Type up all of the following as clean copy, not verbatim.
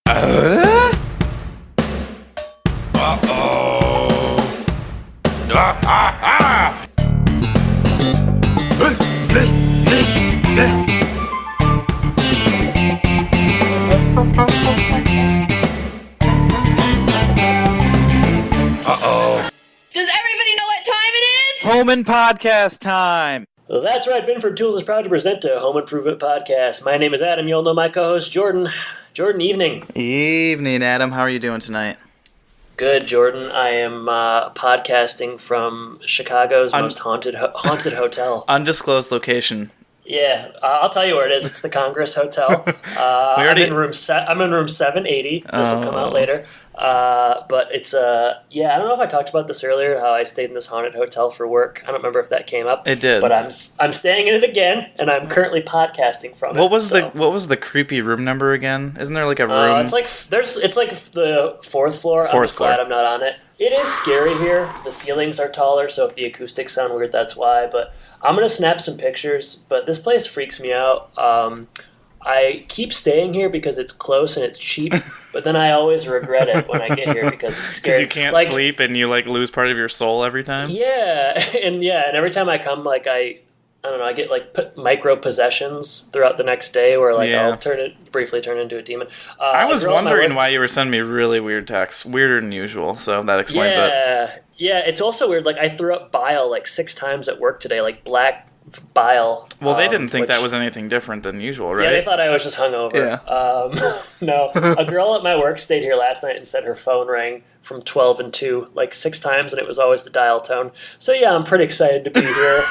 Uh-oh. Uh-oh. Does everybody know what time it is? Home Impodcast time. Well, that's right. Binford Tools is proud to present a Home Improvement Podcast. My name is Adam. You'll know my co-host, Jordan. Jordan, evening. Evening, Adam. How are you doing tonight? Good, Jordan. I am podcasting from Chicago's most haunted hotel. Undisclosed location. Yeah, I'll tell you where it is. It's the Congress Hotel. I'm in room 780. This will come out later. But it's I don't know if I talked about this earlier, how I stayed in this haunted hotel for work. I don't remember if that came up. It did. But I'm staying in it again, and I'm currently podcasting from it. What was the creepy room number again? Isn't there like a room? It's like the fourth floor. I'm just glad I'm not on it. It is scary here. The ceilings are taller, so if the acoustics sound weird, that's why. But I'm gonna snap some pictures. But this place freaks me out. I keep staying here because it's close and it's cheap, but then I always regret it when I get here because it's scary. Because you can't sleep and you lose part of your soul every time? Yeah, and every time I come, I don't know, I get micro possessions throughout the next day where I'll briefly turn into a demon. I was wondering why you were sending me really weird texts, weirder than usual, so that explains it. Yeah, it's also weird, I threw up bile 6 times at work today, black bile. Well, they didn't think that was anything different than usual, right? Yeah, they thought I was just hungover. Yeah. No, a girl at my work stayed here last night and said her phone rang from 12 and 2 6 times, and it was always the dial tone. So yeah, I'm pretty excited to be here.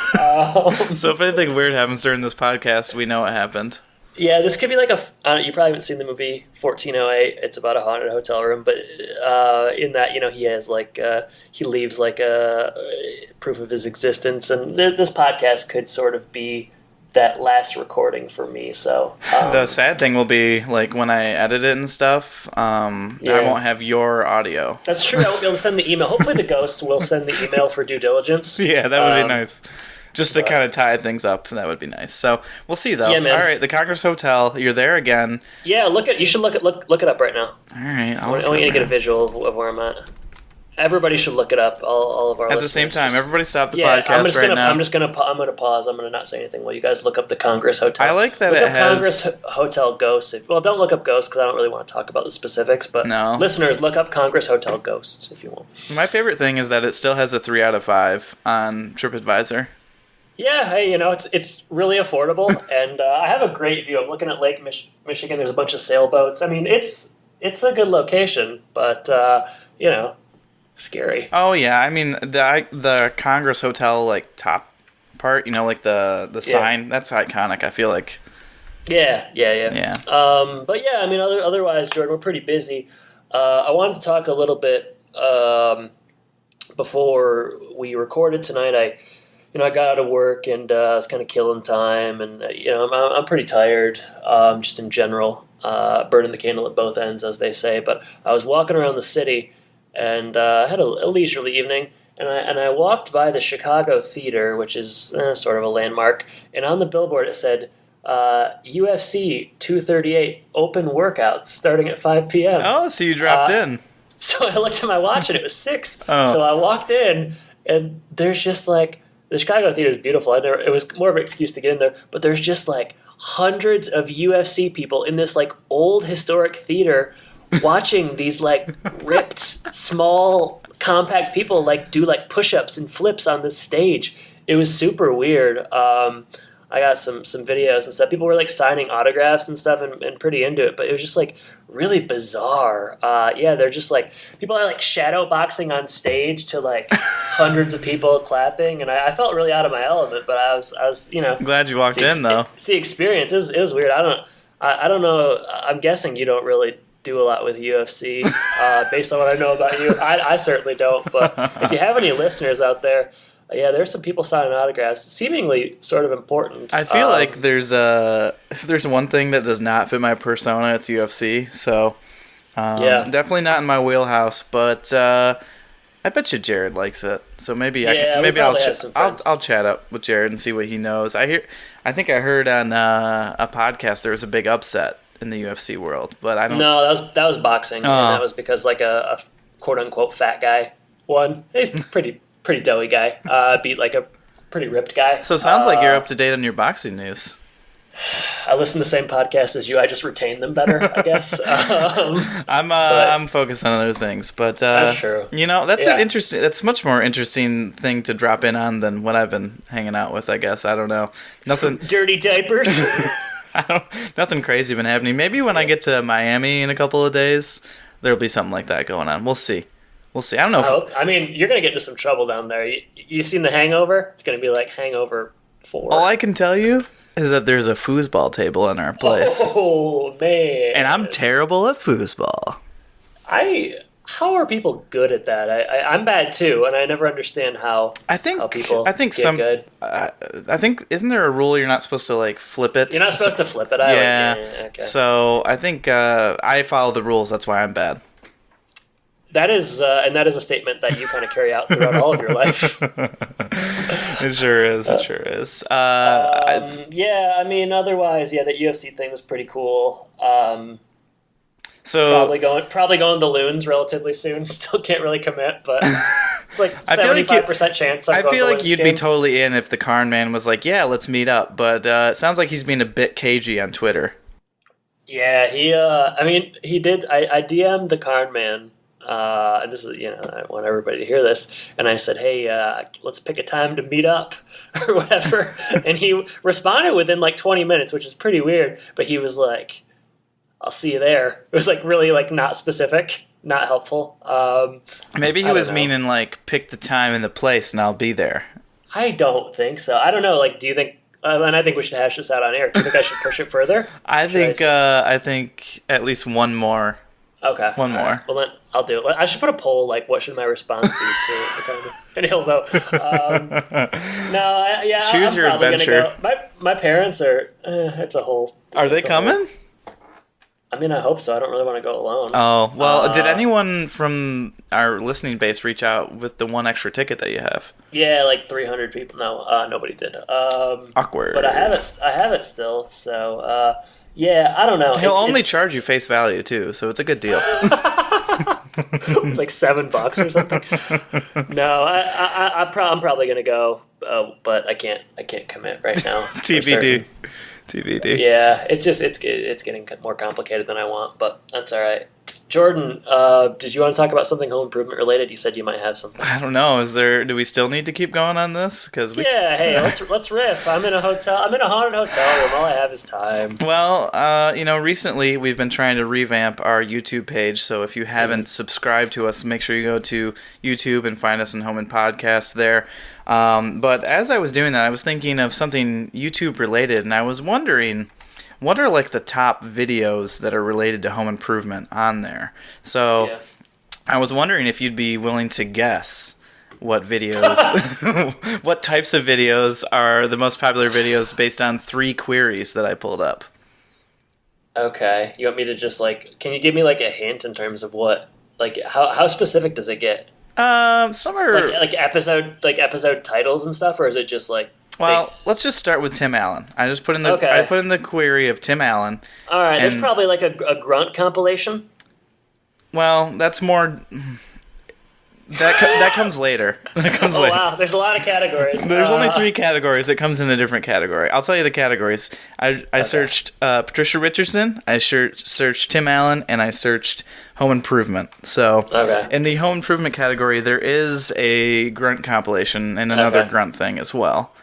So if anything weird happens during this podcast, we know what happened. Yeah, this could be you probably haven't seen the movie 1408. It's about a haunted hotel room, but in that, he has he leaves a proof of his existence, and this podcast could sort of be that last recording for me. So the sad thing will be when I edit it and stuff, I won't have your audio. That's true. I won't be able to send the email. Hopefully, the ghost will send the email for due diligence. Yeah, that would be nice. Just to kind of tie things up, that would be nice. So we'll see, though. Yeah, man. All right, the Congress Hotel. You're there again. Yeah, you should look it up right now. All right, I want you to get a visual of where I'm at. Everybody should look it up. All of our at listeners. the same time. Everybody stop the podcast right now. I'm gonna pause. I'm gonna not say anything while you guys look up the Congress Hotel. I like that look it up has Congress Hotel Ghosts. Don't look up ghosts because I don't really want to talk about the specifics. But listeners, look up Congress Hotel Ghosts if you want. My favorite thing is that it still has a 3 out of 5 on TripAdvisor. Yeah, hey, it's really affordable, and I have a great view. I'm looking at Lake Michigan. There's a bunch of sailboats. I mean, it's a good location, but scary. Oh yeah, I mean the Congress Hotel top part, the sign, that's iconic. I feel like. Yeah. But yeah, I mean, otherwise, Jordan, we're pretty busy. I wanted to talk a little bit before we recorded tonight. I got out of work and I was kind of killing time, and I'm pretty tired, just in general, burning the candle at both ends, as they say. But I was walking around the city, and I had a leisurely evening, and I walked by the Chicago Theater, which is sort of a landmark, and on the billboard it said UFC 238 open workouts starting at 5 p.m. Oh, so you dropped in. So I looked at my watch and it was 6. Oh. So I walked in, and there's just the Chicago Theater is beautiful. It was more of an excuse to get in there, but there's just hundreds of UFC people in this old historic theater watching these ripped, small, compact people do push-ups and flips on this stage. It was super weird. I got some videos and stuff. People were signing autographs and stuff and pretty into it, but it was just really bizarre. They're just people are shadow boxing on stage to hundreds of people clapping, and I felt really out of my element. But I was glad you walked in though. It's the experience. It was weird. I don't know. I'm guessing you don't really do a lot with UFC based on what I know about you. I certainly don't. But if you have any listeners out there. Yeah, there's some people signing autographs, seemingly sort of important. I feel if there's one thing that does not fit my persona, it's UFC. So, definitely not in my wheelhouse. But I bet you Jared likes it. So maybe I'll chat up with Jared and see what he knows. I think I heard on a podcast there was a big upset in the UFC world, but I don't. No, that was boxing, and that was because like a quote unquote fat guy won. He's pretty doughy guy. Beat like a pretty ripped guy. So it sounds like you're up to date on your boxing news. I listen to the same podcast as you. I just retain them better, I guess. I'm focused on other things, but that's true. That's much more interesting thing to drop in on than what I've been hanging out with. I guess I don't know. Nothing. Dirty diapers. Nothing crazy been happening. Maybe when I get to Miami in a couple of days, there'll be something like that going on. We'll see. I don't know. I mean, you're gonna get into some trouble down there. You seen The Hangover? It's gonna be like Hangover 4. All I can tell you is that there's a foosball table in our place. Oh, man. And I'm terrible at foosball. How are people good at that? I'm bad too, and I never understand how people get good. I think, isn't there a rule you're not supposed to, like, flip it? You're not supposed to flip it. Okay. So I think I follow the rules. That's why I'm bad. That is a statement that you kind of carry out throughout all of your life. It sure is. I mean, otherwise, the UFC thing was pretty cool. So probably going to Loons relatively soon. Still can't really commit, but it's like 75% chance. I feel like you'd be totally in if the Karn man was like, "Yeah, let's meet up." But it sounds like he's being a bit cagey on Twitter. Yeah, he did. I DM'd the Karn man. This is, I want everybody to hear this. And I said, hey, let's pick a time to meet up or whatever. And he responded within like 20 minutes, which is pretty weird. But he was like, I'll see you there. It was like really like not specific, not helpful. Maybe he was meaning like pick the time and the place and I'll be there. I don't think so. I don't know. Like, do you think, and I think we should hash this out on air. Do you think I should push it further? I think at least one more. Okay. One more. Right. Well, then I'll do it. I should put a poll, like, what should my response be to and he'll vote. Choose your adventure. My parents are, it's a whole... Are they coming? I mean, I hope so. I don't really want to go alone. Oh, well, did anyone from our listening base reach out with the one extra ticket that you have? Yeah, like 300 people. No, nobody did. Awkward. But I have it still, so... yeah, I don't know. He'll only charge you face value too, so it's a good deal. It's like $7 or something. No, I'm probably gonna go, but I can't commit right now. TBD. Yeah, it's getting more complicated than I want, but that's all right. Jordan, did you want to talk about something home improvement related? You said you might have something. I don't know. Do we still need to keep going on this? Let's riff. I'm in a hotel. I'm in a haunted hotel room. All I have is time. Well, recently we've been trying to revamp our YouTube page. So if you haven't subscribed to us, make sure you go to YouTube and find us in Home Impodcast there. But as I was doing that, I was thinking of something YouTube related, and I was wondering, what are like the top videos that are related to home improvement on there? So I was wondering if you'd be willing to guess what videos, what types of videos are the most popular videos based on 3 queries that I pulled up. Okay. You want me to just can you give me like a hint in terms of what, like how specific does it get? Some are like episode titles and stuff, or is it just like... Well, let's just start with Tim Allen. I put in the query of Tim Allen. All right, there's probably like a grunt compilation. Well, that's more. That comes later. Wow, there's a lot of categories. There's only 3 categories. It comes in a different category. I'll tell you the categories. I searched Patricia Richardson. I searched Tim Allen, and I searched home improvement. So in the home improvement category, there is a grunt compilation and another grunt thing as well.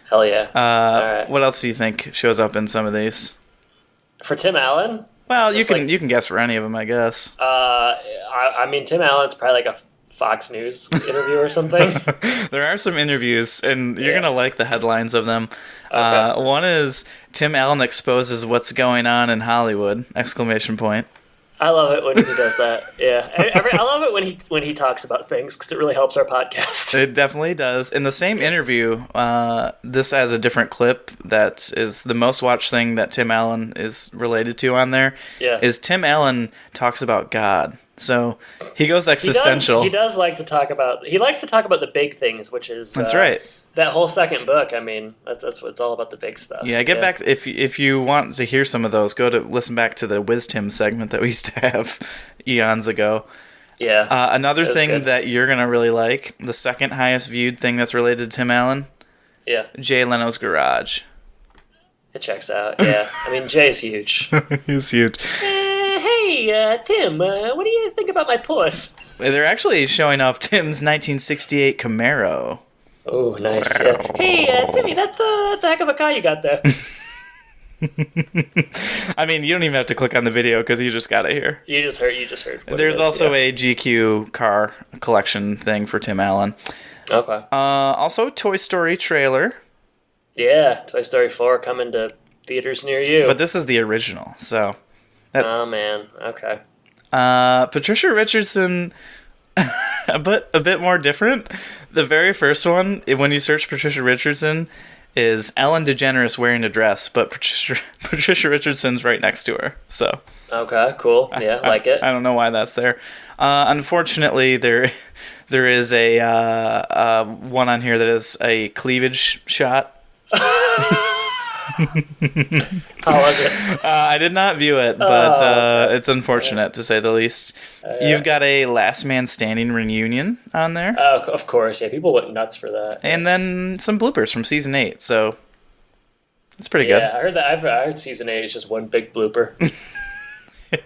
Hell yeah. All right. What else do you think shows up in some of these? For Tim Allen? Well, you can guess for any of them, I guess. I mean, Tim Allen's probably like a Fox News interview or something. There are some interviews, and you're going to like the headlines of them. One is, Tim Allen exposes what's going on in Hollywood, ! I love it when he does that. Yeah, I love it when he talks about things because it really helps our podcast. It definitely does. In the same interview, this has a different clip that is the most watched thing that Tim Allen is related to on there. Yeah, is Tim Allen talks about God. So he goes existential. He does like to talk about. He likes to talk about the big things, which is that's right. that whole second book, I mean, that's what it's all about, the big stuff. Yeah, get back to, if you want to hear some of those, go to listen back to the Wiz Tim segment that we used to have eons ago. Yeah. Another thing good. that you're gonna really like, the second highest viewed thing that's related to Tim Allen. Yeah. Jay Leno's Garage. It checks out. Yeah. I mean, Jay's huge. He's huge. Hey, Tim, what do you think about my puss? They're actually showing off Tim's 1968 Camaro. Oh, nice. Yeah. Hey, Timmy, that's the heck of a car you got there. I mean, you don't even have to click on the video because you just got it here. You just heard. There's also a GQ car collection thing for Tim Allen. Okay. Also, Toy Story trailer. Yeah, Toy Story 4 coming to theaters near you. But this is the original, so. Oh, man. Okay. Patricia Richardson, a bit more different. The very first one, when you search Patricia Richardson, is Ellen DeGeneres wearing a dress, but Patricia Richardson's right next to her. So. Okay, cool. Yeah, like it. I don't know why that's there. Unfortunately, there is a one on here that is a cleavage shot. How was it? I did not view it, but it's unfortunate to say the least. You've got a Last Man Standing reunion on there. Oh, of course. Yeah, people went nuts for that. And then some bloopers from season 8, so it's pretty good. Yeah, I heard that. I heard season 8 is just one big blooper.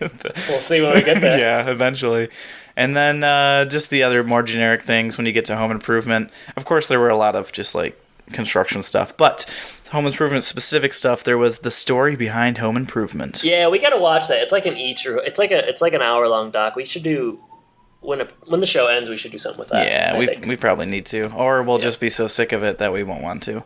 We'll see when we get there. Yeah, eventually. And then just the other more generic things when you get to Home Improvement. Of course, there were a lot of just like construction stuff, but Home Improvement specific stuff. There was the story behind Home Improvement. Yeah, we gotta watch that. It's like an it's like an hour-long doc. We should do when the show ends. We should do something with that. Yeah, we probably need to, or we'll just be so sick of it that we won't want to.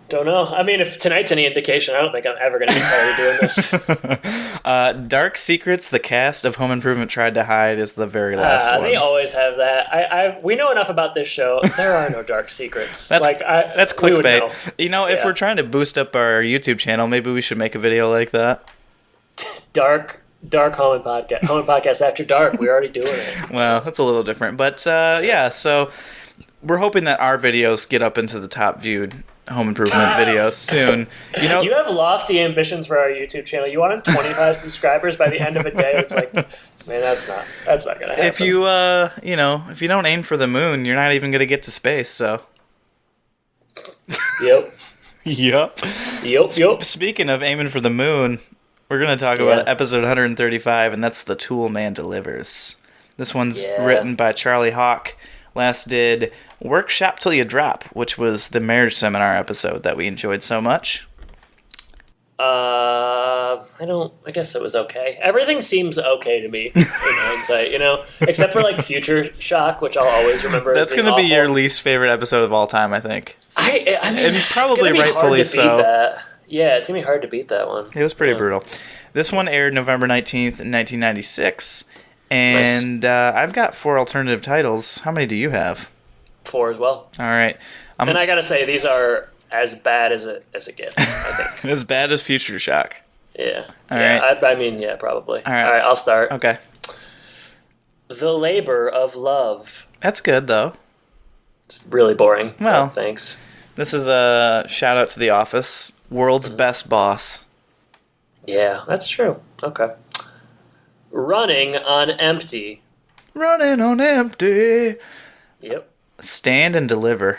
Don't know. I mean, if tonight's any indication, I don't think I'm ever going to be tired of doing this. Dark Secrets, the cast of Home Improvement tried to hide, is the very last one. They always have that. We know enough about this show. There are no dark secrets. That's clickbait. If Yeah. we're trying to boost up our YouTube channel, maybe we should make a video like that. Dark Home Impodcast After Dark. We're already doing it. Well, that's a little different. But, so we're hoping that our videos get up into the top viewed Home Improvement videos soon. You have lofty ambitions for our YouTube channel. You wanted 25 subscribers by the end of a day. It's like, man, that's not gonna happen. If you if you don't aim for the moon, you're not even gonna get to space. So. Yep. Speaking of aiming for the moon, we're gonna talk about episode 135, and that's The Tool Man Delivers. This one's written by Charlie Hawk. Last did Workshop Till You Drop, which was the marriage seminar episode that we enjoyed so much. I guess it was okay. Everything seems okay to me in hindsight, except for like Future Shock, which I'll always remember. That's going to be your least favorite episode of all time, I think. I mean, and probably rightfully so. Yeah, it's going to be hard to beat that one. It was pretty brutal. This one aired November 19th, 1996. And I've got 4 alternative titles. How many do you have? 4 as well. All right. And I gotta say, these are as bad as it gets, I think. As bad as Future Shock. Yeah. All right. I mean, probably. All right, I'll start. Okay. The Labor of Love. That's good, though. It's really boring. Well, thanks. This is a shout out to The Office. World's Best Boss. Yeah, that's true. Okay. Running on Empty. Running on empty. Yep. Stand and Deliver.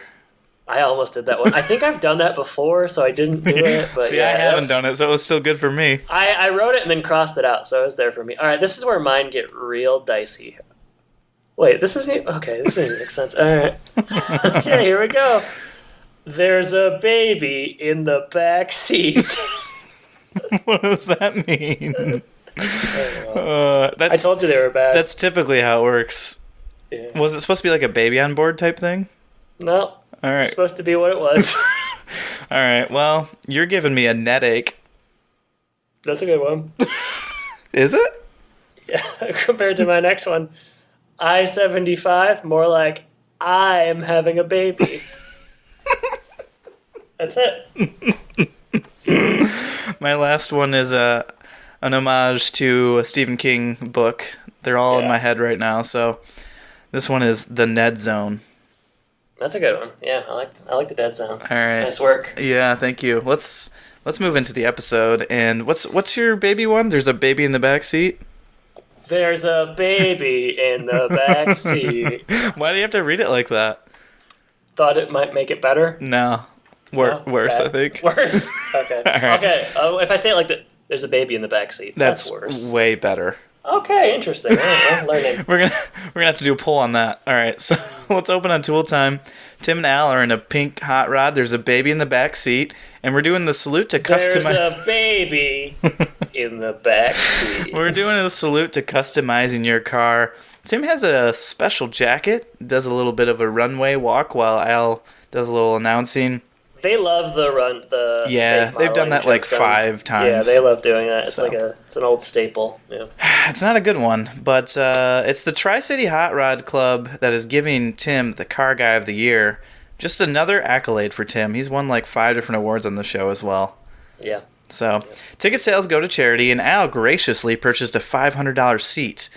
I almost did that one. I think I've done that before, so I didn't do it. But See, I haven't done it, so it was still good for me. I wrote it and then crossed it out, so it was there for me. All right, this is where mine get real dicey. Wait, this isn't... Okay, this doesn't make sense. All right. Okay, here we go. There's a baby in the back seat. What does that mean? I told you they were bad. That's typically how it works. Yeah. Was it supposed to be like a baby on board type thing? No. All right. It's supposed to be what it was. All right. Well, you're giving me a net ache. That's a good one. Is it? Yeah. Compared to my next one, I-75, more like I'm having a baby. That's it. My last one is an homage to a Stephen King book. They're all in my head right now. So this one is The Ned Zone. That's a good one. Yeah, I like the dead zone. All right. Nice work. Yeah, thank you. Let's move into the episode. And what's your baby one? There's a baby in the back seat. There's a baby in the back seat. Why do you have to read it like that? Thought it might make it better. No, worse. I think. Worse. Okay. Right. Okay. If I say it like that, there's a baby in the back seat. That's worse. Way better. Okay, interesting. All right, well, learning. We're gonna have to do a poll on that. All right, so let's open on Tool Time. Tim and Al are in a pink hot rod. There's a baby in the back seat, and we're doing the salute to customize. There's a baby in the back seat. We're doing a salute to customizing your car. Tim has a special jacket. Does a little bit of a runway walk while Al does a little announcing. They love Yeah, they've done that like 5 times. Yeah, they love doing that. It's it's an old staple. Yeah. It's not a good one, but it's the Tri-City Hot Rod Club that is giving Tim the Car Guy of the Year. Just another accolade for Tim. He's won like 5 different awards on the show as well. Yeah. So, ticket sales go to charity, and Al graciously purchased a $500 seat,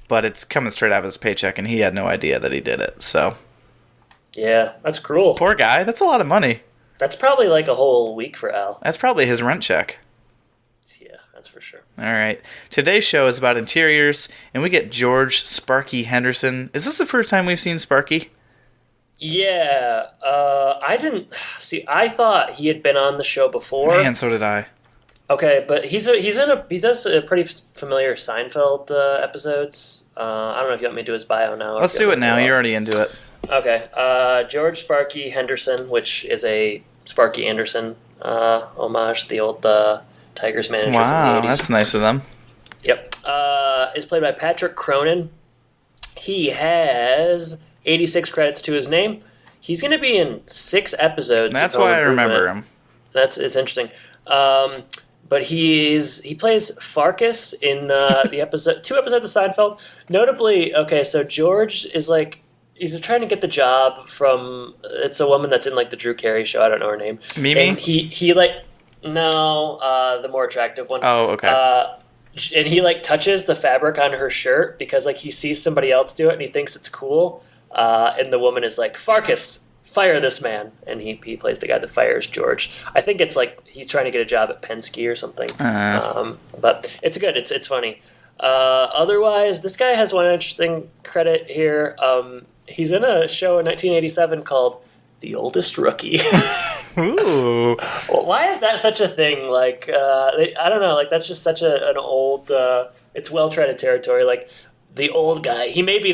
but it's coming straight out of his paycheck, and he had no idea that he did it. So, yeah, that's cruel. Poor guy. That's a lot of money. That's probably like a whole week for Al. That's probably his rent check. Yeah, that's for sure. All right. Today's show is about interiors, and we get George Sparky Henderson. Is this the first time we've seen Sparky? Yeah. I didn't see. I thought he had been on the show before. Man, so did I. Okay, but he does a pretty familiar Seinfeld episodes. I don't know if you want me to do his bio now. Let's do it now. You're already into it. Okay. George Sparky Henderson, which is a Sparky Anderson homage to the old Tigers manager from the 80s. Wow, that's nice of them. Yep. Is played by Patrick Cronin. He has 86 credits to his name. He's going to be in 6 episodes. That's why I remember him. It's interesting. But he plays Farkas in the episode 2 episodes of Seinfeld. Notably, okay, so George is like, he's trying to get the job from, it's a woman that's in like the Drew Carey show. I don't know her name. Mimi? And he like, no, the more attractive one. Oh, okay. And he like touches the fabric on her shirt because like he sees somebody else do it and he thinks it's cool. And the woman is like, Farkas, fire this man. And he plays the guy that fires George. I think it's like he's trying to get a job at Penske or something. But it's good. It's funny. Otherwise, this guy has one interesting credit here. He's in a show in 1987 called The Oldest Rookie. Ooh. Well, why is that such a thing? Like, I don't know. Like, that's just such an old. It's well-treaded territory. Like, the old guy. He may be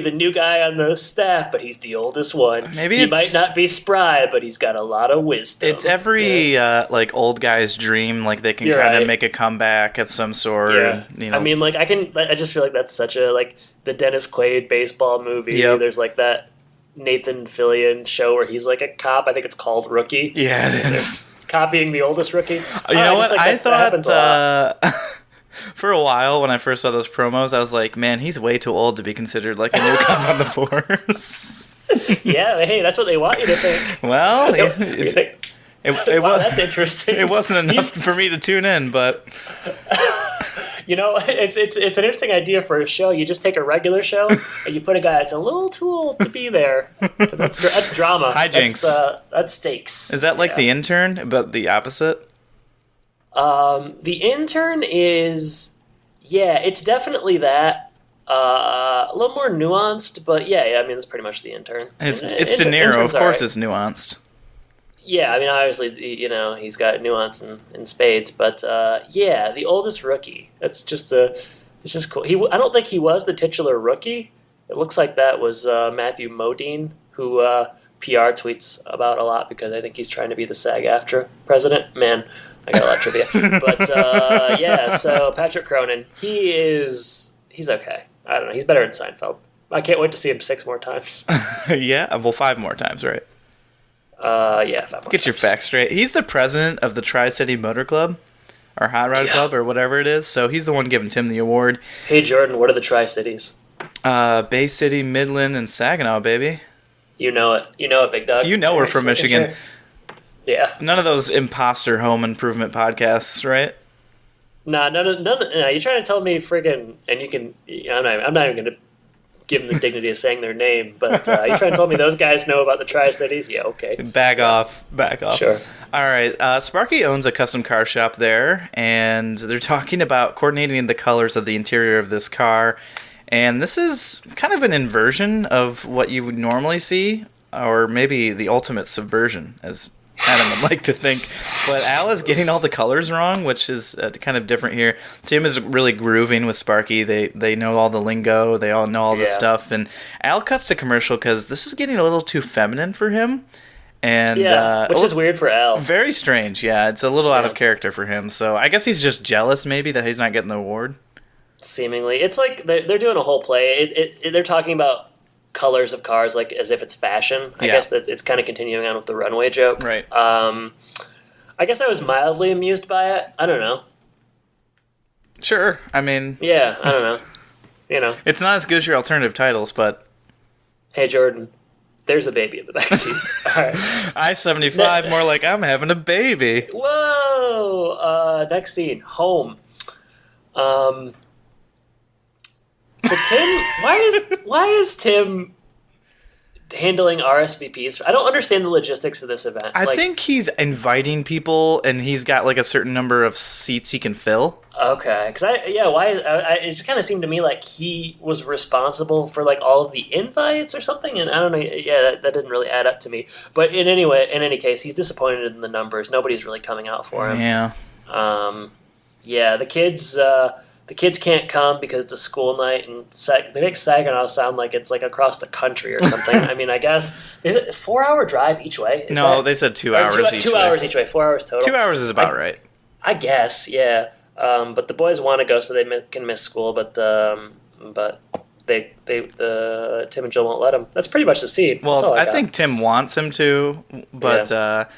the new guy on the staff, but he's the oldest one. Maybe he might not be spry, but he's got a lot of wisdom. It's every like old guy's dream. Like they can kind of make a comeback of some sort. Yeah. And, you know. I mean, like I just feel like that's such a like the Dennis Quaid baseball movie. Yep. There's like that Nathan Fillion show where he's like a cop. I think it's called Rookie. Yeah, it is. Copying The Oldest Rookie. You know what? Like I thought. For a while, when I first saw those promos, I was like, man, he's way too old to be considered like a new cop on the force. Yeah, hey, that's what they want you to think. Well, wow, that's interesting. It wasn't enough for me to tune in, but... You know, it's an interesting idea for a show. You just take a regular show and you put a guy that's a little too old to be there. That's drama. Hijinks. That's stakes. Is that like The Intern, but the opposite? The Intern is, it's definitely that. A little more nuanced, but I mean, it's pretty much The Intern. It's De Niro, of course. Right. It's nuanced. Yeah, I mean, obviously, he's got nuance in spades, but The Oldest Rookie. That's just it's just cool. I don't think he was the titular rookie. It looks like that was Matthew Modine, who PR tweets about a lot because I think he's trying to be the SAG-AFTRA president. Man, I got a lot of trivia. But so Patrick Cronin, he's okay. I don't know. He's better than Seinfeld. I can't wait to see him 6 more times. Yeah, well, 5 more times, right? 5 more Get times. your facts straight. He's the president of the Tri-City Motor Club, or Hot Rod Club, or whatever it is. So he's the one giving Tim the award. Hey, Jordan, what are the Tri-Cities? Bay City, Midland, and Saginaw, baby. You know it. You know it, big dog. You know we're from Michigan. Sure. Yeah. None of those imposter home improvement podcasts, right? Nah, none. You're trying to tell me friggin', and you can. I'm not even going to give them the dignity of saying their name. But you trying to tell me those guys know about the Tri-Cities? Yeah, okay. Back off. Sure. All right. Sparky owns a custom car shop there, and they're talking about coordinating the colors of the interior of this car. And this is kind of an inversion of what you would normally see, or maybe the ultimate subversion, as Adam would like to think. But Al is getting all the colors wrong, which is kind of different here. Tim is really grooving with Sparky. They know all the lingo. They all know all this stuff. And Al cuts to commercial because this is getting a little too feminine for him. And which is weird for Al. Very strange, yeah. It's a little out of character for him. So I guess he's just jealous, maybe, that he's not getting the award. Seemingly. It's like they're doing a whole play. They're talking about colors of cars like as if it's fashion. I guess that it's kind of continuing on with the runway joke. Right. I guess I was mildly amused by it. I don't know. Sure. I mean... Yeah, I don't know. You know. It's not as good as your alternative titles, but... Hey, Jordan, there's a baby in the backseat. All right. I-75, more like I'm having a baby. Whoa! Next scene, home. So Tim, why is Tim handling RSVPs? I don't understand the logistics of this event. I think he's inviting people, and he's got like a certain number of seats he can fill. Okay, because it just kind of seemed to me like he was responsible for like all of the invites or something, and I don't know. Yeah, that didn't really add up to me. But in any case, he's disappointed in the numbers. Nobody's really coming out for him. Yeah. The kids can't come because it's a school night, and they make Saginaw sound like it's like across the country or something. I mean, I guess, is it a 4-hour drive each way? They said 2 hours each way. 2 hours each way, 4 hours total. 2 hours is about right. I guess, yeah. But the boys want to go so they can miss school, but Tim and Jill won't let them. That's pretty much the scene. Well, I think Tim wants him to, but I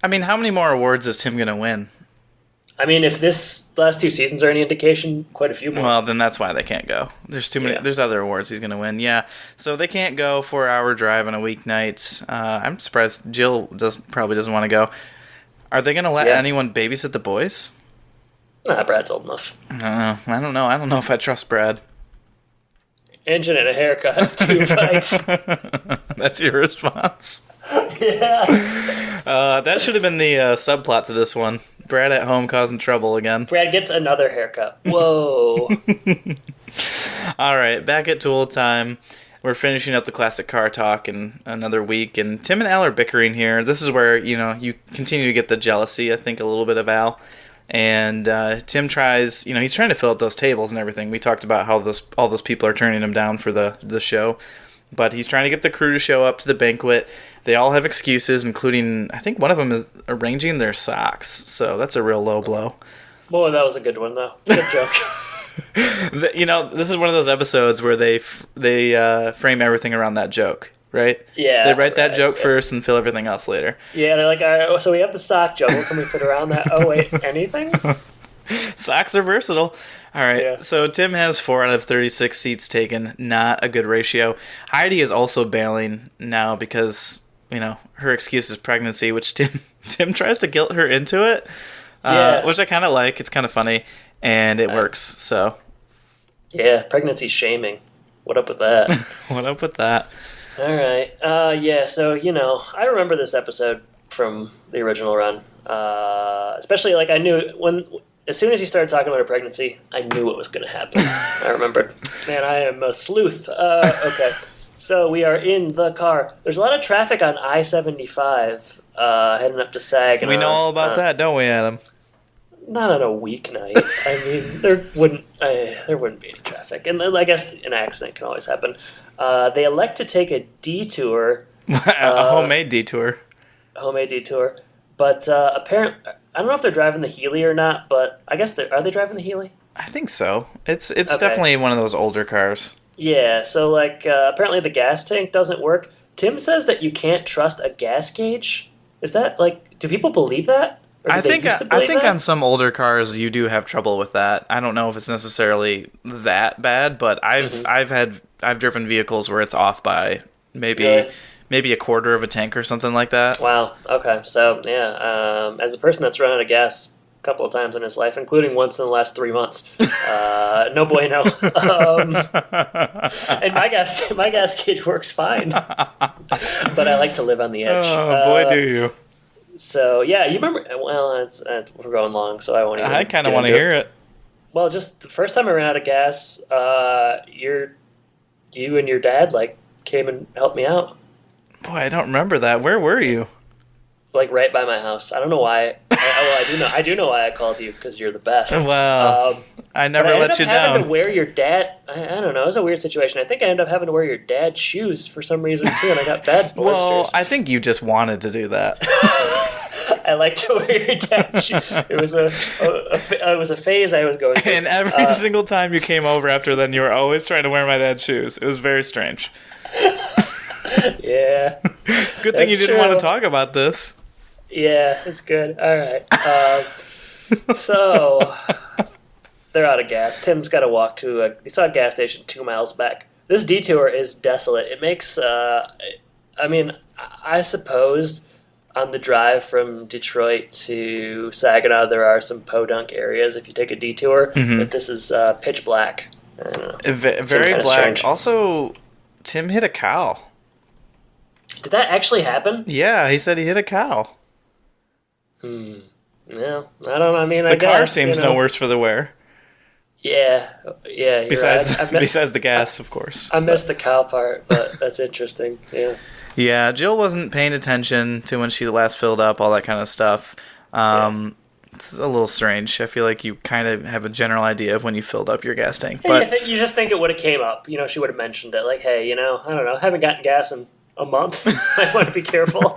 mean, how many more awards is Tim going to win? I mean, if this last 2 seasons are any indication, quite a few more. Well, then that's why they can't go. There's too many. Yeah. There's other awards he's going to win. Yeah, so they can't go 4-hour drive on a weeknight. I'm surprised Jill probably doesn't want to go. Are they going to let anyone babysit the boys? Nah, Brad's old enough. I don't know. I don't know if I trust Brad. Engine and a haircut, 2 fights. That's your response? Yeah. That should have been the subplot to this one. Brad at home causing trouble again. Brad gets another haircut. Whoa. All right, back at Tool time. We're finishing up the classic car talk in another week, and Tim and Al are bickering here. This is where, you continue to get the jealousy, I think, a little bit of Al. And Tim tries, he's trying to fill out those tables and everything. We talked about how all those people are turning him down for the show. But he's trying to get the crew to show up to the banquet. They all have excuses, including, I think one of them is arranging their socks. So that's a real low blow. Boy, that was a good one, though. Good joke. This is one of those episodes where they frame everything around that joke, right? Yeah. They write that joke first and fill everything else later. Yeah, they're like, all right, so we have the sock joke. What can we fit around that? Oh, wait, anything? Socks are versatile. All right, yeah. So Tim has 4 out of 36 seats taken. Not a good ratio. Heidi is also bailing now because, her excuse is pregnancy, which Tim tries to guilt her into it, which I kind of like. It's kind of funny, and it works, so. Yeah, pregnancy shaming. What up with that? What up with that? All right. So, I remember this episode from the original run. Especially, I knew as soon as he started talking about her pregnancy, I knew what was going to happen. I remembered. Man, I am a sleuth. Okay. So we are in the car. There's a lot of traffic on I-75 heading up to Saginaw. We know all about that, don't we, Adam? Not on a weeknight. I mean, there wouldn't be any traffic. And I guess an accident can always happen. They elect to take a detour. A homemade detour. But apparently, I don't know if they're driving the Healy or not, but I guess are they driving the Healy? I think so. It's definitely one of those older cars. Yeah, so apparently the gas tank doesn't work. Tim says that you can't trust a gas gauge. Is that do people believe that? I think on some older cars you do have trouble with that. I don't know if it's necessarily that bad, but I've driven vehicles where it's off by maybe a quarter of a tank or something like that. Wow. Okay. So yeah, as a person that's run out of gas couple of times in his life, including once in the last 3 months. No bueno. And my gas gauge works fine, but I like to live on the edge. Oh boy, do you! So yeah, you remember? Well, we're going long, so I won't even. I kind of want to hear it. Well, just the first time I ran out of gas, you and your dad came and helped me out. Boy, I don't remember that. Where were you? Right by my house. I don't know why. I do know why I called you, because you're the best. Well, I never let you down. Having to wear your dad. I don't know. It was a weird situation. I think I ended up having to wear your dad's shoes for some reason too, and I got bad blisters. Well, I think you just wanted to do that. I like to wear your dad's shoes. It was a phase I was going through. And every single time you came over after then, you were always trying to wear my dad's shoes. It was very strange. Yeah. Good thing you didn't want to talk about this. Yeah, it's good. All right. So they're out of gas. Tim's got to walk to he saw a gas station 2 miles back. This detour is desolate. It makes, I suppose on the drive from Detroit to Saginaw, there are some podunk areas if you take a detour, but this is pitch black. I don't know. Very black. Strange. Also, Tim hit a cow. Did that actually happen? Yeah, he said he hit a cow. No, I don't know. I mean, the car seems no worse for the wear. Yeah. Besides the gas, of course. I missed the cow part, but that's interesting. Yeah. Yeah, Jill wasn't paying attention to when she last filled up, all that kind of stuff. It's a little strange. I feel like you kind of have a general idea of when you filled up your gas tank. But you just think it would have came up. She would have mentioned it. Like, hey, I don't know, I haven't gotten gas in a month. I want to be careful.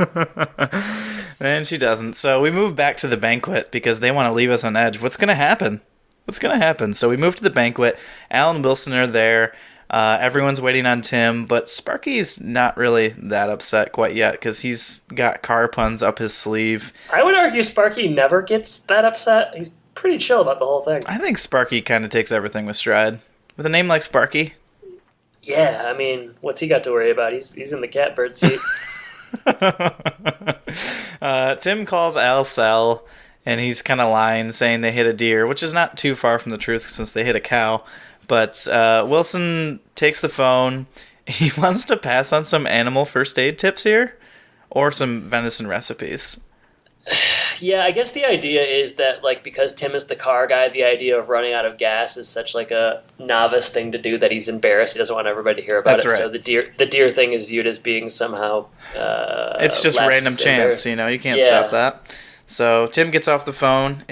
And she doesn't. So we move back to the banquet because they want to leave us on edge. What's going to happen? So we move to the banquet. Al and Wilson are there. Everyone's waiting on Tim, but Sparky's not really that upset quite yet because he's got car puns up his sleeve. I would argue Sparky never gets that upset. He's pretty chill about the whole thing. I think Sparky kind of takes everything with stride. With a name like Sparky. Yeah, I mean, what's he got to worry about? He's in the catbird seat. Tim calls Al Sel, and he's kind of lying, saying they hit a deer, which is not too far from the truth since they hit a cow. But Wilson takes the phone. He wants to pass on some animal first aid tips here, or some venison recipes. Yeah, I guess the idea is that, because Tim is the car guy, the idea of running out of gas is such a novice thing to do that he's embarrassed. He doesn't want everybody to hear about it. Right. So the deer thing is viewed as being somehow it's just random chance, you can't stop that. So Tim gets off the phone.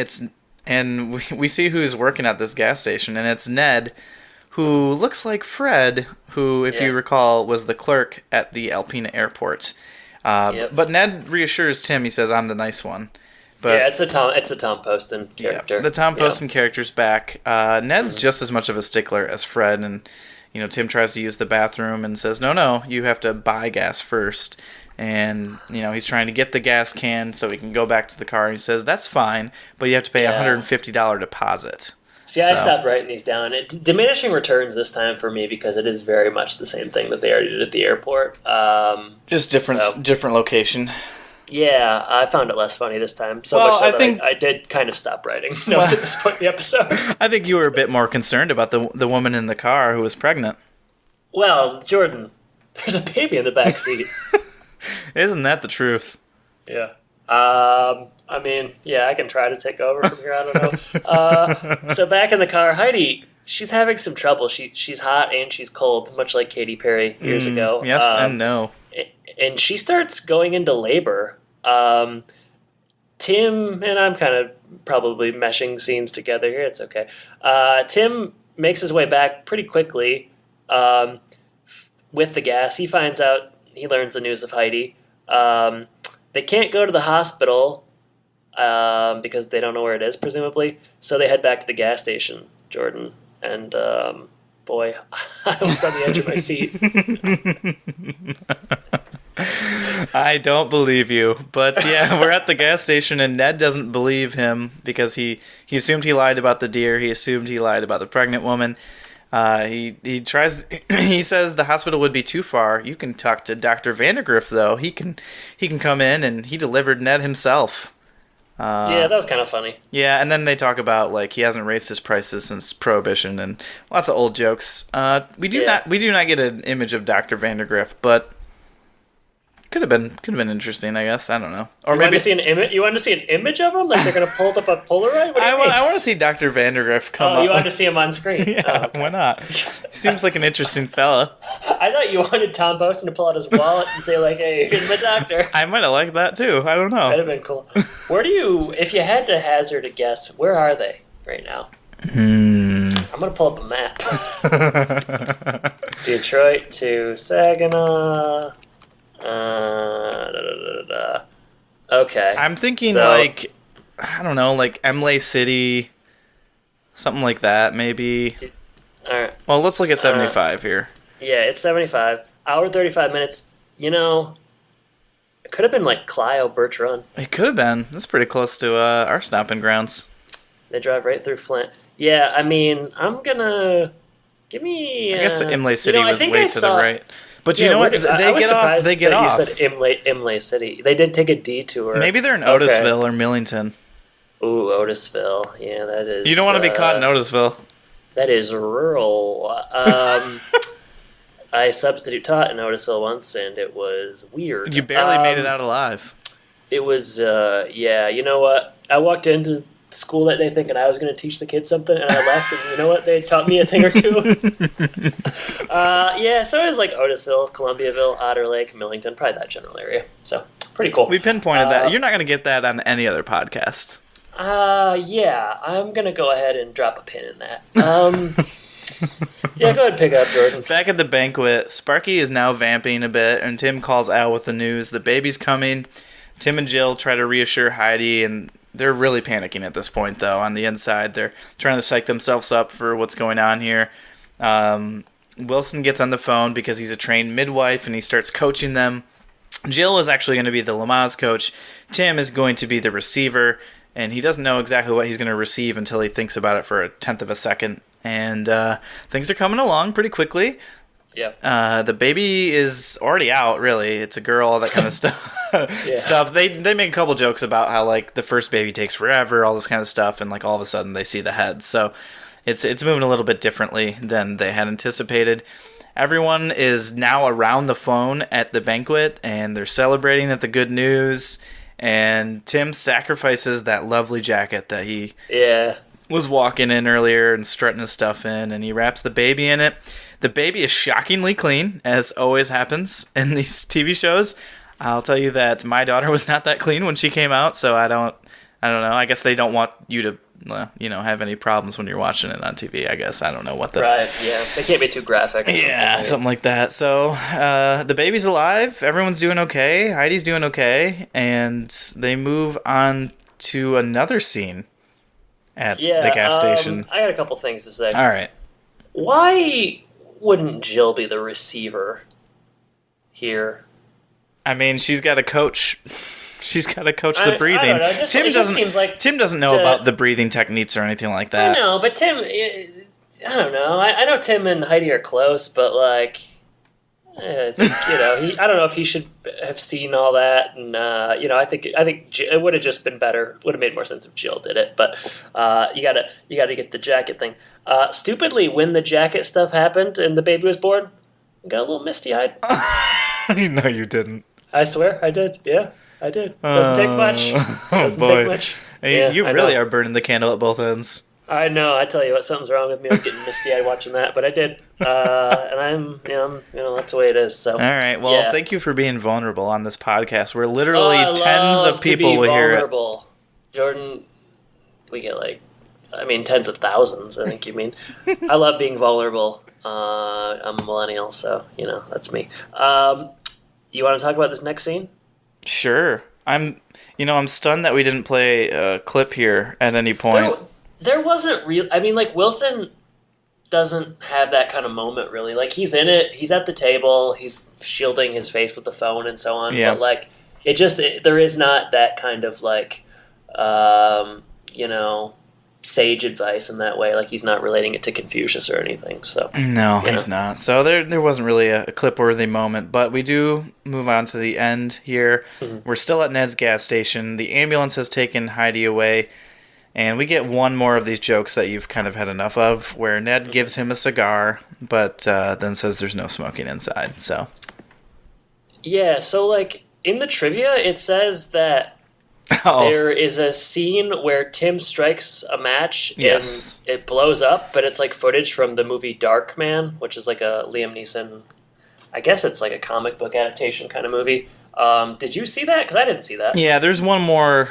And we see who's working at this gas station, and it's Ned, who looks like Fred, who, if you recall, was the clerk at the Alpena airport. But Ned reassures Tim. He says, "I'm the nice one." But it's a Tom Poston character. Yeah, the Tom Poston character's back. Ned's just as much of a stickler as Fred, and Tim tries to use the bathroom and says, "No, you have to buy gas first." And he's trying to get the gas can so he can go back to the car. And he says, "That's fine, but you have to pay a $150 deposit." See, I stopped writing these down. Diminishing returns this time for me because it is very much the same thing that they already did at the airport. Just different location. Yeah, I found it less funny this time. I did kind of stop writing notes at this point in the episode. I think you were a bit more concerned about the woman in the car who was pregnant. Well, Jordan, there's a baby in the back seat. Isn't that the truth? Yeah. I can try to take over from here. I don't know. So back in the car, Heidi, she's having some trouble. She's hot and she's cold, much like Katy Perry years ago. Yes and no. And she starts going into labor. Tim, and I'm kind of probably meshing scenes together here. It's okay. Tim makes his way back pretty quickly with the gas. He learns the news of Heidi. They can't go to the hospital because they don't know where it is, presumably. So they head back to the gas station, Jordan. And, boy, I was on the edge of my seat. I don't believe you. But, yeah, we're at the gas station, and Ned doesn't believe him because he assumed he lied about the deer. He assumed he lied about the pregnant woman. He says the hospital would be too far. You can talk to Dr. Vandergriff, though. He can come in, and he delivered Ned himself. Yeah, that was kind of funny. Yeah, and then they talk about like he hasn't raised his prices since Prohibition and lots of old jokes. We do not get an image of Dr. Vandergrift, but could have been interesting, I guess. I don't know. Or maybe wanted to see an image. You wanted to see an image of him, like they're gonna pull up a Polaroid. I want to see Dr. Vandergrift come up. Oh, you wanted to see him on screen? Yeah, oh, okay. Why not? Seems like an interesting fella. I thought you wanted Tom Boson to pull out his wallet and say like, "Hey, here's my doctor." I might have liked that too. I don't know. That'd have been cool. Where do you, if you had to hazard a guess, where are they right now? I'm gonna pull up a map. Detroit to Saginaw. Okay. I'm thinking like, I don't know, like Emley City, something like that, maybe. All right. Well, let's look at 75 here. Yeah, it's 75. Hour 35 minutes. You know, it could have been like Clio Birch Run. It could have been. That's pretty close to our stomping grounds. They drive right through Flint. Yeah, I mean, I'm gonna give me. I guess Emley City was way to the right. But you know what? They get off. You said Imlay City. They did take a detour. Maybe they're in Otisville or Millington. Ooh, Otisville. Yeah, that is... You don't want to be caught in Otisville. That is rural. I substitute taught in Otisville once, and it was weird. You barely made it out alive. It was, yeah. You know what? I walked into school that day thinking I was going to teach the kids something, and I left, and you know what? They taught me a thing or two. Yeah, so it was like Otisville, Columbiaville, Otter Lake, Millington, probably that general area. So, pretty cool. We pinpointed that. You're not going to get that on any other podcast. Yeah, I'm going to go ahead and drop a pin in that. Yeah, go ahead and pick up, Jordan. Back at the banquet, Sparky is now vamping a bit, and Tim calls Al with the news. The baby's coming. Tim and Jill try to reassure Heidi, and they're really panicking at this point, though. On the inside, they're trying to psych themselves up for what's going on here. Wilson gets on the phone because he's a trained midwife, and he starts coaching them. Jill is actually going to be the Lamaze coach. Tim is going to be the receiver, and he doesn't know exactly what he's going to receive until he thinks about it for a tenth of a second. And things are coming along pretty quickly. Yeah. The baby is already out, really. It's a girl, all that kind of stuff. Stuff. They make a couple jokes about how like the first baby takes forever, all this kind of stuff, and like all of a sudden they see the head. So it's moving a little bit differently than they had anticipated. Everyone is now around the phone at the banquet, and they're celebrating at the good news. And Tim sacrifices that lovely jacket that he was walking in earlier and strutting his stuff in, and he wraps the baby in it. The baby is shockingly clean, as always happens in these TV shows. I'll tell you that my daughter was not that clean when she came out, so I don't know. I guess they don't want you to, have any problems when you're watching it on TV. I guess I don't know what the right. Yeah, they can't be too graphic. Yeah, something like that. So the baby's alive. Everyone's doing okay. Heidi's doing okay, and they move on to another scene at the gas station. I got a couple things to say. All right. Why wouldn't Jill be the receiver here? I mean, she's got to coach. She's got to coach the breathing. I don't know. Tim doesn't know about the breathing techniques or anything like that. I know, but Tim, I don't know. I know Tim and Heidi are close, but like, I don't know if he should have seen all that. And I think it would have just been better. Would have made more sense if Jill did it. But you gotta get the jacket thing. Stupidly, when the jacket stuff happened and the baby was born, I got a little misty-eyed. No, you didn't. I swear, I did. Yeah, I did. Doesn't take much. Take much. Hey, you really are burning the candle at both ends. I know. I tell you what, something's wrong with me. I'm getting misty-eyed watching that, but I did, and I'm that's the way it is. So, all right. Well, thank you for being vulnerable on this podcast. We're literally tens of people will hear it. Jordan, we get tens of thousands. I think you mean. I love being vulnerable. I'm a millennial, so that's me. You want to talk about this next scene? Sure. I'm stunned that we didn't play a clip here at any point. There wasn't real. I mean, Wilson doesn't have that kind of moment, really. Like, he's in it. He's at the table. He's shielding his face with the phone and so on. Yeah. But, there is not that kind of, sage advice in that way. Like, he's not relating it to Confucius or anything. So no, he's not. So there wasn't really a clip-worthy moment, but we do move on to the end here. Mm-hmm. We're still at Ned's gas station. The ambulance has taken Heidi away, and we get one more of these jokes that you've kind of had enough of, where Ned gives him a cigar, but then says there's no smoking inside. So yeah, so like in the trivia, it says that there is a scene where Tim strikes a match and it blows up, but it's like footage from the movie Dark Man, which is like a Liam Neeson, I guess it's like a comic book adaptation kind of movie. Did you see that? Because I didn't see that. Yeah, there's one more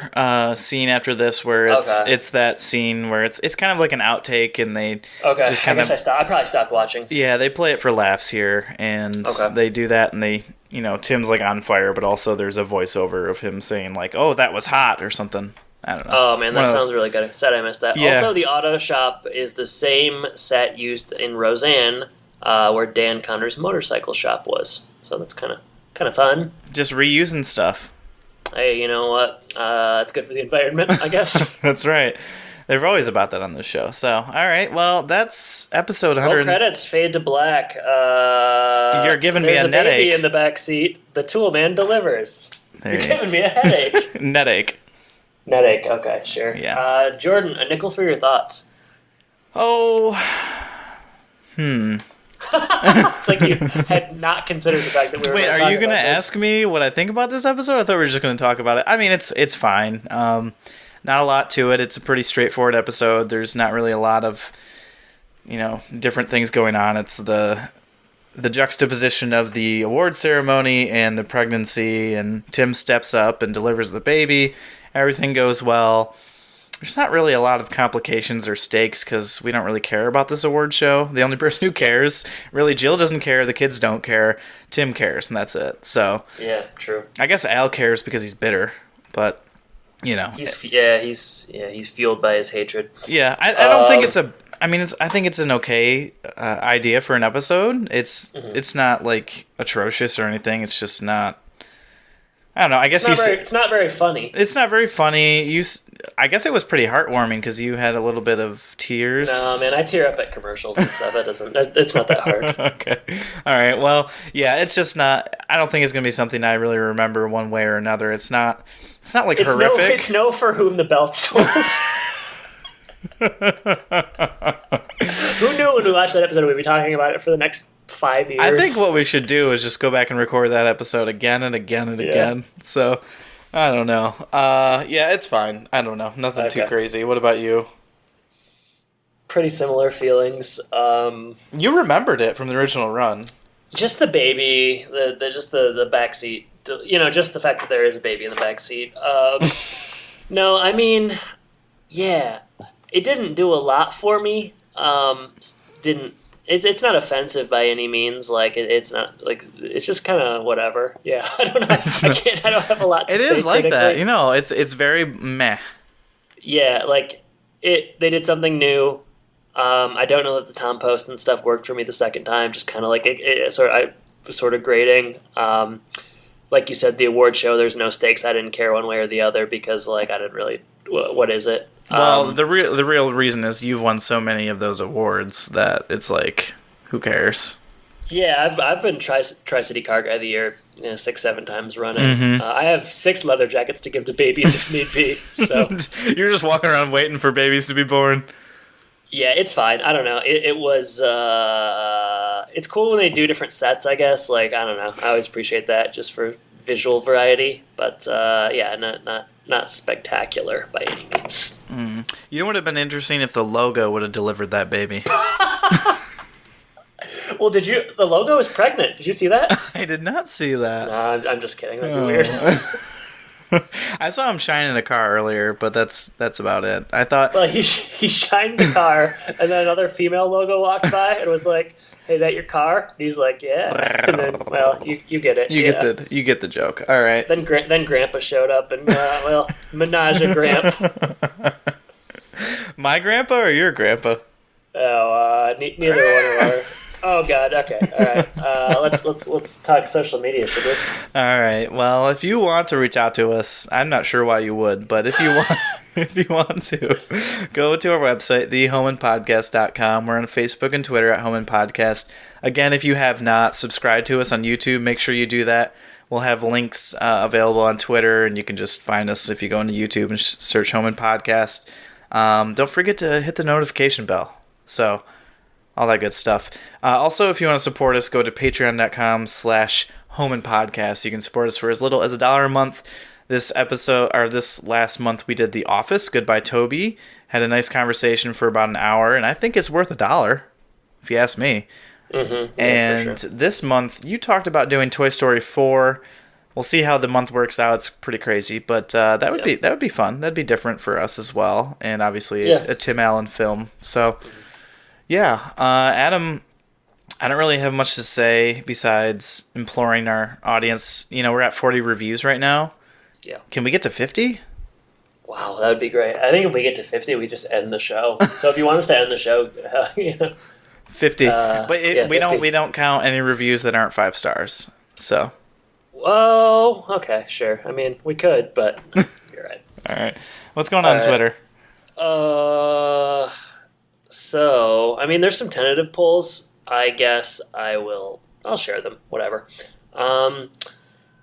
scene after this where it's that scene where it's kind of like an outtake, and they just kind of. I probably stopped watching. Yeah, they play it for laughs here, and they do that, and they, Tim's like on fire, but also there's a voiceover of him saying like, "Oh, that was hot" or something. I don't know. Oh man, that sounds really good. Sad I missed that. Yeah. Also, the auto shop is the same set used in Roseanne, where Dan Connor's motorcycle shop was. So that's kind of fun. Just reusing stuff. Hey, you know what? It's good for the environment, I guess. That's right. They're always about that on the show. So, all right. Well, that's episode 100. Roll credits, fade to black. You're giving me a net ache. There's a baby in the back seat. The tool man delivers. You're giving me a headache. Net ache. Net ache. Okay, sure. Yeah. Jordan, a nickel for your thoughts. Oh. It's like you had not considered the fact that we were. Wait, are you going to ask me what I think about this episode? I thought we were just going to talk about it. I mean, it's fine. Not a lot to it. It's a pretty straightforward episode. There's not really a lot of, different things going on. It's the juxtaposition of the award ceremony and the pregnancy, and Tim steps up and delivers the baby. Everything goes well. There's not really a lot of complications or stakes because we don't really care about this award show. The only person who cares, really, Jill doesn't care, the kids don't care, Tim cares, and that's it. So yeah, true. I guess Al cares because he's bitter, but he's fueled by his hatred. Yeah, I don't think I think it's an okay idea for an episode. It's not like atrocious or anything. It's just not. I don't know. I guess it's not very funny. It's not very funny. I guess it was pretty heartwarming because you had a little bit of tears. No, man, I tear up at commercials and stuff. It's not that hard. Okay. All right. Well, yeah, it's just not. I don't think it's gonna be something I really remember one way or another. It's not like horrific. It's no For Whom the Bell Tolls. Who knew when we watched that episode we'd be talking about it for the next 5 years? I think what we should do is just go back and record that episode again and again and again. So, I don't know. Yeah, it's fine. I don't know. Nothing too crazy. What about you? Pretty similar feelings. You remembered it from the original run. Just the baby, the backseat. Just the fact that there is a baby in the backseat. No, I mean, yeah, it didn't do a lot for me. It's not offensive by any means. Like it's not like it's just kind of whatever. Yeah, I don't know. I don't have a lot to say. It is like that, It's very meh. Yeah, like they did something new. I don't know that the Tom Post and stuff worked for me the second time. Just kind of like I was sort of grating. Like you said, the award show. There's no stakes. I didn't care one way or the other because like I didn't really. What is it? Well, the real reason is you've won so many of those awards that it's like, who cares? Yeah, I've been Tri-City Car Guy of the Year 6-7 times running. Mm-hmm. I have 6 leather jackets to give to babies if need be. So you're just walking around waiting for babies to be born. Yeah, it's fine. I don't know. It was. It's cool when they do different sets. I guess. Like I don't know. I always appreciate that just for visual variety. But yeah, not spectacular by any means. You know what would have been interesting if the logo would have delivered that baby. Well, the logo is pregnant. Did you see that? I did not see that. No, I'm just kidding. That'd be weird. I saw him shining a car earlier, but that's about it. I thought. Well, he shined the car, and then another female logo walked by and was like, "Hey, that your car?" And he's like, "Yeah." And then, well, you get it. You get the joke. All right. Then Grandpa showed up, and menage a Gramp. My grandpa or your grandpa? Oh, neither one of our. Oh God. Okay. All right. Let's talk social media, should we? All right. Well, if you want to reach out to us, I'm not sure why you would, but if you want, if you want to, go to our website, thehomeandpodcast.com. We're on Facebook and Twitter at Home and Podcast. Again, if you have not subscribed to us on YouTube, make sure you do that. We'll have links available on Twitter, and you can just find us if you go into YouTube and search Home and Podcast. Don't forget to hit the notification bell. So, all that good stuff. Also, if you want to support us, go to patreon.com/homeandpodcast. You can support us for as little as $1 a month. This last month we did The Office, Goodbye Toby. Had a nice conversation for about an hour, and I think it's worth $1, if you ask me. Mm-hmm. Yeah, and for sure. This month, you talked about doing Toy Story 4. We'll see how the month works out. It's pretty crazy, but that would be fun. That'd be different for us as well, and obviously a Tim Allen film. So, Adam, I don't really have much to say besides imploring our audience. We're at 40 reviews right now. Yeah. Can we get to 50? Wow, that would be great. I think if we get to 50, we just end the show. So if you want us to end the show, 50. But 50. we don't count any reviews that aren't 5 stars. So. Oh, okay, sure. I mean, we could, but you're right. All right. What's going on Twitter? So, I mean, there's some tentative polls. I guess I'll share them. Whatever.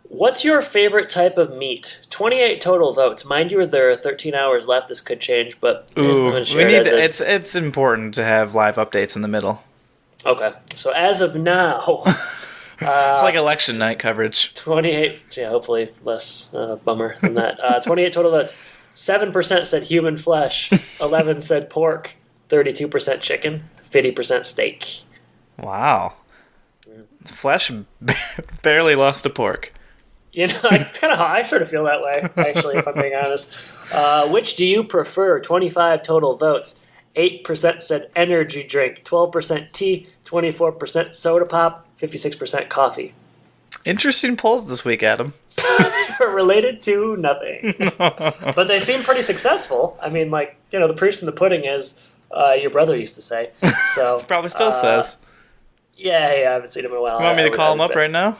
What's your favorite type of meat? 28 total votes. Mind you, there are 13 hours left. This could change, but it's important to have live updates in the middle. Okay, so as of now, it's like election night coverage. 28. Yeah, hopefully less bummer than that. 28 total votes. 7% said human flesh. 11 said pork. 32% chicken. 50% steak. Wow. Flesh barely lost to pork. It's kind of high. I sort of feel that way, actually, if I'm being honest. Which do you prefer? 25 total votes. 8% said energy drink. 12% tea. 24% soda pop. 56% coffee. Interesting polls this week, Adam. Related to nothing. But they seem pretty successful. I mean, the proof in the pudding, as your brother used to say. So Probably still says. Yeah, I haven't seen him in a while. You want me to call him up right now?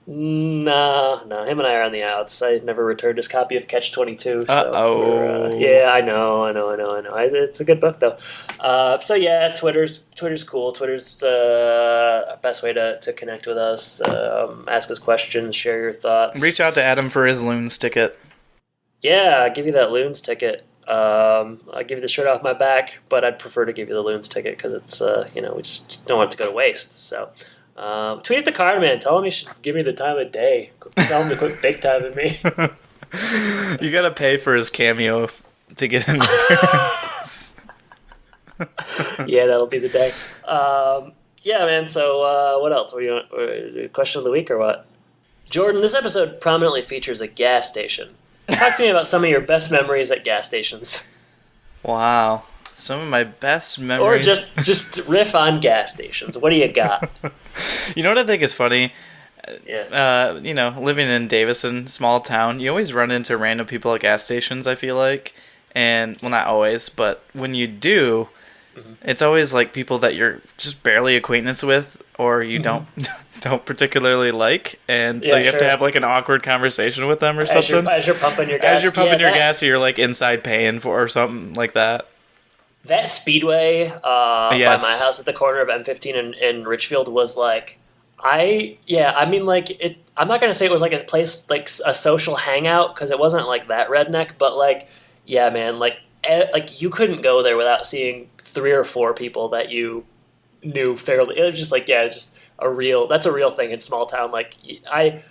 No, him and I are on the outs. I never returned his copy of Catch-22. So yeah, I know. It's a good book, though. So yeah, Twitter's cool. Twitter's the best way to connect with us. Ask us questions, share your thoughts. Reach out to Adam for his Loons ticket. Yeah, I'll give you that Loons ticket. I'll give you the shirt off my back, but I'd prefer to give you the Loons ticket because it's, we just don't want it to go to waste. So, tweet at the Karn man. Tell him he should give me the time of day. Tell him to quit big time at me. You gotta pay for his cameo to get in. Yeah, that'll be the day. Yeah, man. So, what else? What do you want? Question of the week or what? Jordan, this episode prominently features a gas station. Talk to me about some of your best memories at gas stations. Wow. Some of my best memories. Or just riff on gas stations. What do you got? You know what I think is funny? Yeah. Living in Davison, small town, you always run into random people at gas stations, I feel like. And, well, not always, but when you do, it's always like people that you're just barely acquaintance with or you don't particularly like, and so you have to have like an awkward conversation with them or something. As you're pumping your gas. Gas, or you're like inside paying for or something like that. That Speedway by my house at the corner of M15 and Richfield was like, I'm not gonna say it was like a place like a social hangout because it wasn't like that redneck, but like, yeah, man, like you couldn't go there without seeing 3 or 4 people that you knew fairly. It was just like, that's a real thing in small town. Like I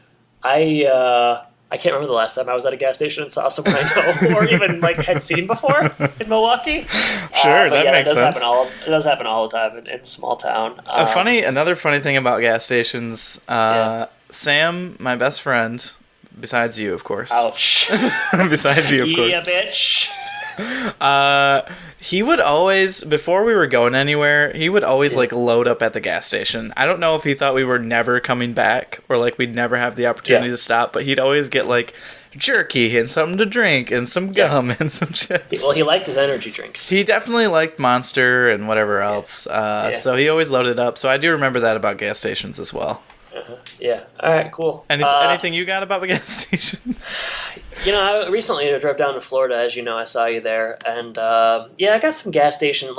can't remember the last time I was at a gas station and saw someone I know or even like had seen before in Milwaukee. Sure, that makes sense. It does happen all the time in small town. Another funny thing about gas stations, Sam, my best friend, besides you, of course. Ouch. Besides you, of course. Yeah, bitch. He would always, before we were going anywhere, he would always like load up at the gas station. I don't know if he thought we were never coming back or like we'd never have the opportunity to stop, but he'd always get like jerky and something to drink and some gum and some chips. Well, he liked his energy drinks. He definitely liked Monster and whatever else. So he always loaded up. So I do remember that about gas stations as well. Yeah. All right, cool. Anything you got about the gas station? I recently drove down to Florida, as you know, I saw you there, and I got some gas station.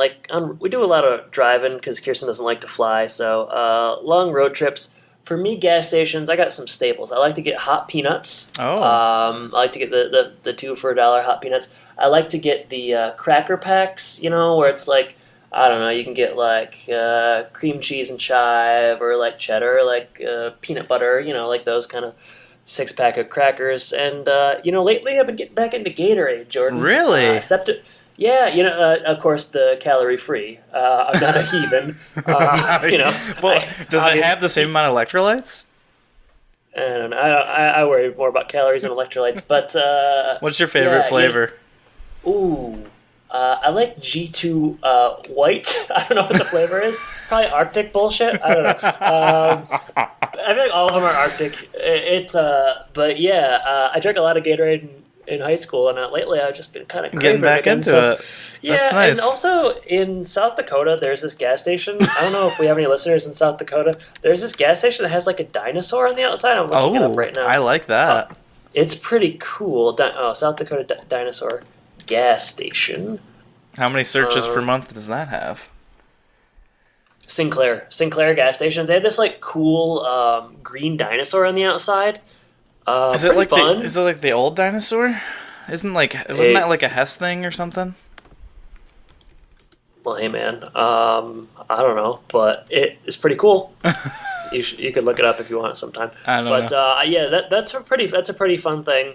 We do a lot of driving because Kirsten doesn't like to fly, so long road trips. For me, gas stations, I got some staples. I like to get hot peanuts. Oh. I like to get the 2 for $1 hot peanuts. I like to get the cracker packs, where it's like, I don't know, you can get cream cheese and chive, or cheddar, peanut butter, like those kind of 6-pack of crackers. And, lately I've been getting back into Gatorade, Jordan. Really? Of course, the calorie-free. I'm not a heathen. Does it have the same amount of electrolytes? I don't know. I worry more about calories than electrolytes. But what's your favorite flavor? I like G2 white. I don't know what the flavor is. Probably Arctic bullshit. I don't know. I feel like all of them are Arctic. I drank a lot of Gatorade in high school, and lately I've just been kind of getting back into it. Yeah, that's nice. And also in South Dakota, there's this gas station. I don't know if we have any listeners in South Dakota. There's this gas station that has a dinosaur on the outside. I'm looking it up right now. I like that. It's pretty cool. South Dakota dinosaur gas station. How many searches per month does that have? Sinclair gas stations. They have this cool green dinosaur on the outside. Is it fun. Is it like the old dinosaur? Wasn't that like a Hess thing or something? Well, hey man, I don't know, but it's pretty cool. You could look it up if you want sometime. I don't know. That's a pretty fun thing.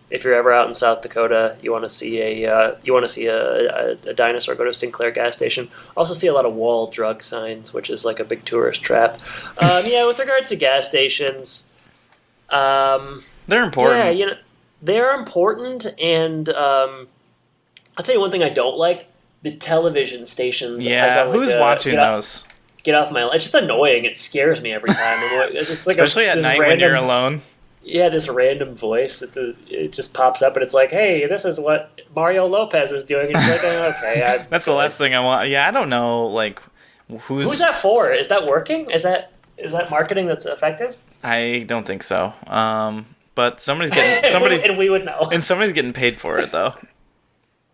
If you're ever out in South Dakota, you want to see a dinosaur, go to Sinclair gas station. Also see a lot of wall drug signs, which is like a big tourist trap. With regards to gas stations, they're important. Yeah, they're important, and I'll tell you one thing I don't like: the television stations. Yeah, who's watching those? Get off my lawn. It's just annoying. It scares me every time. It's like especially at night when you're alone. Yeah, this random voice. It just pops up, and it's like, "Hey, this is what Mario Lopez is doing." And it's like, okay. That's the last thing I want. Yeah, I don't know, who's that for? Is that working? Is that marketing that's effective? I don't think so. But somebody's and we would know. And somebody's getting paid for it though.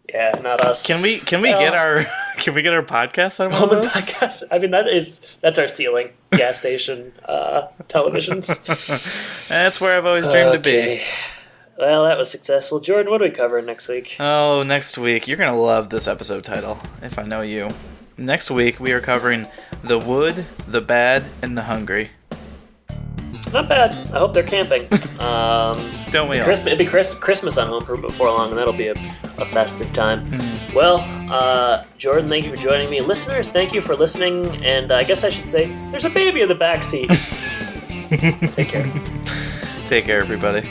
Yeah, not us. Can we get our podcast on Home Impodcast? I mean, that's our ceiling. Gas station televisions. That's where I've always dreamed to be. Well, that was successful. Jordan, what are we covering next week? Oh, next week. You're going to love this episode title, if I know you. Next week, we are covering the wood, the bad, and the hungry. Not bad. I hope they're camping. Don't we all? It'll be Christmas on home before long, and that'll be a festive time. Mm-hmm. Well, Jordan, thank you for joining me. Listeners, thank you for listening, and I guess I should say there's a baby in the back seat. Take care. Take care, everybody.